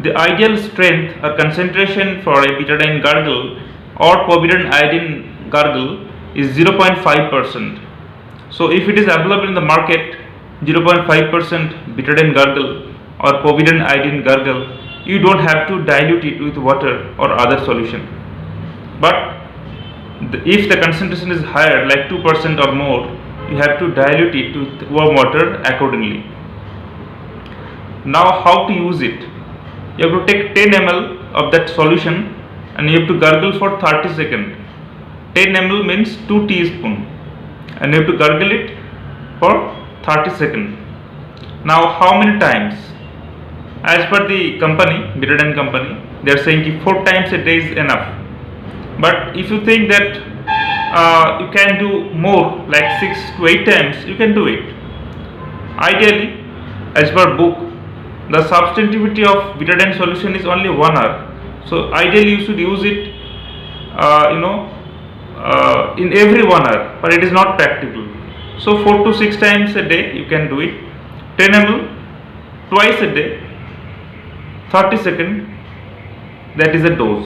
The ideal strength or concentration for a betadine gargle or povidone iodine gargle is 0.5%. So if it is available in the market 0.5% betadine gargle or povidone iodine gargle, you don't have to dilute it with water or other solution. But if the concentration is higher, like 2% or more, you have to dilute it with warm water accordingly. Now how to use it? You have to take 10 ml of that solution and you have to gargle for 30 seconds. 10 ml means 2 teaspoons and you have to gargle it for 30 seconds. Now how many times? As per the company, Betadine company, they are saying 4 times a day is enough. But if you think that you can do more, like 6 to 8 times, you can do it. Ideally, as per book, the substantivity of betadine solution is only 1 hour. So ideally you should use it in every 1 hour, but it is not practical. So 4 to 6 times a day you can do it. 10 ml twice a day, 30 seconds, that is a dose.